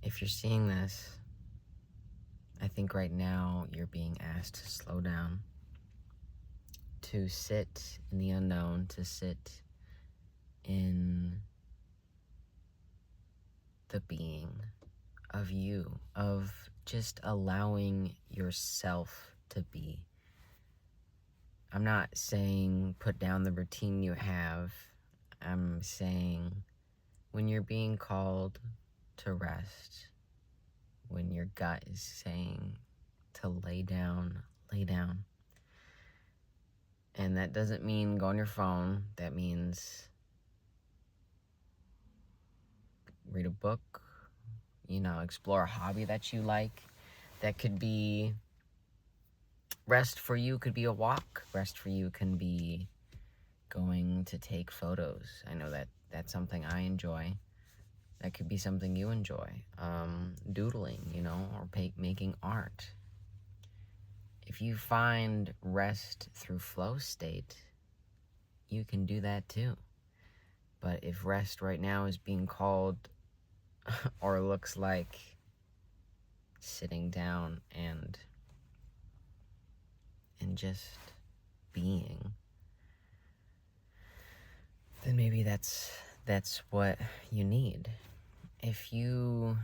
If you're seeing this, I think right now you're being asked to slow down, to sit in the unknown, to sit in the being of you, of just allowing yourself to be. I'm not saying put down the routine you have. I'm saying when you're being called to rest, when your gut is saying to lay down, lay down. And that doesn't mean go on your phone. That means read a book, explore a hobby that you like. That could be rest for you, could be a walk. Rest for you can be going to take photos. I know that that's something I enjoy. That could be something you enjoy. Doodling, or making art. If you find rest through flow state, you can do that too. But if rest right now is being called or looks like sitting down and just being, then maybe that's what you need. If you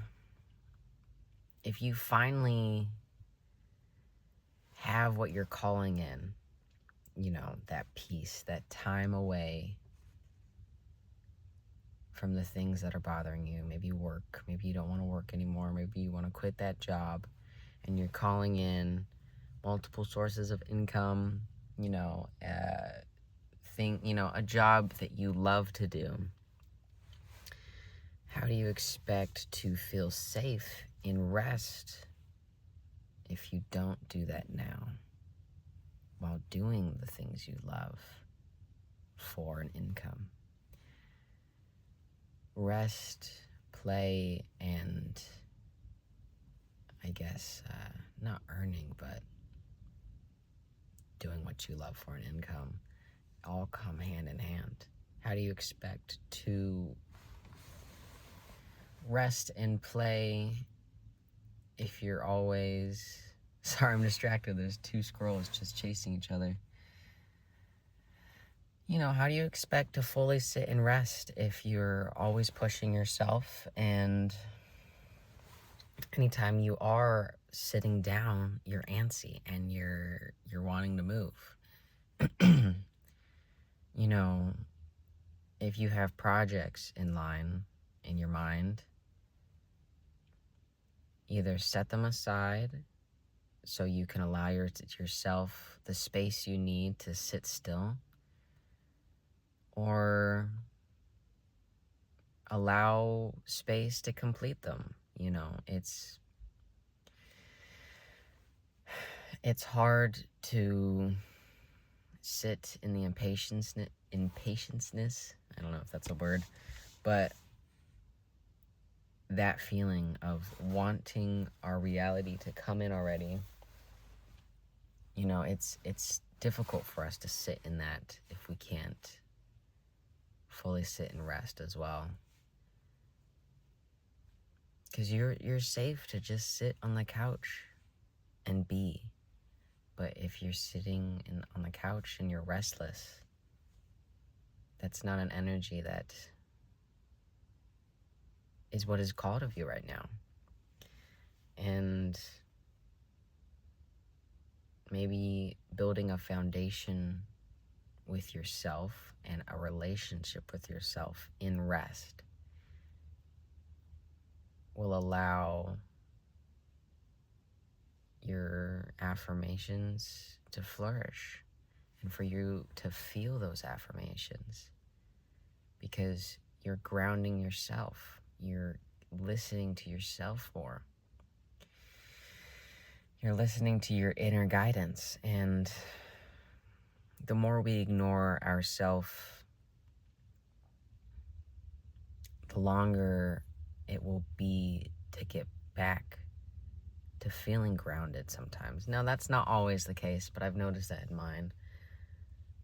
finally have what you're calling in, that peace, that time away from the things that are bothering you, maybe work, maybe you don't want to work anymore, maybe you want to quit that job, and you're calling in multiple sources of income, a job that you love to do. How do you expect to feel safe in rest if you don't do that now while doing the things you love for an income? Rest, play, and I guess not earning, but doing what you love for an income all come hand in hand. How do you expect to rest and play if you're always... Sorry, I'm distracted. There's two squirrels just chasing each other. How do you expect to fully sit and rest if you're always pushing yourself, and anytime you are sitting down, you're antsy and you're wanting to move? If you have projects in line in your mind, either set them aside so you can allow yourself the space you need to sit still, or allow space to complete them. It's hard to sit in the impatienceness. I don't know if that's a word, but that feeling of wanting our reality to come in already, it's difficult for us to sit in that if we can't fully sit and rest as well. Because you're safe to just sit on the couch and be. But if you're sitting on the couch and you're restless, that's not an energy that is what is called of you right now. And maybe building a foundation with yourself and a relationship with yourself in rest will allow your affirmations to flourish and for you to feel those affirmations, because you're grounding yourself. You're listening to yourself more. You're listening to your inner guidance. And the more we ignore ourselves, the longer it will be to get back to feeling grounded sometimes. Now, that's not always the case, but I've noticed that in mine.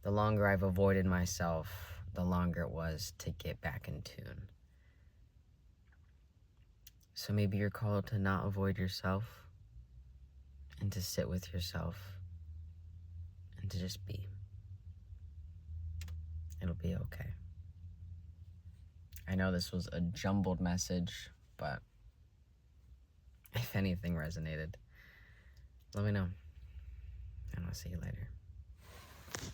The longer I've avoided myself, the longer it was to get back in tune. So maybe you're called to not avoid yourself and to sit with yourself and to just be. It'll be okay. I know this was a jumbled message, but if anything resonated, let me know. And I'll see you later.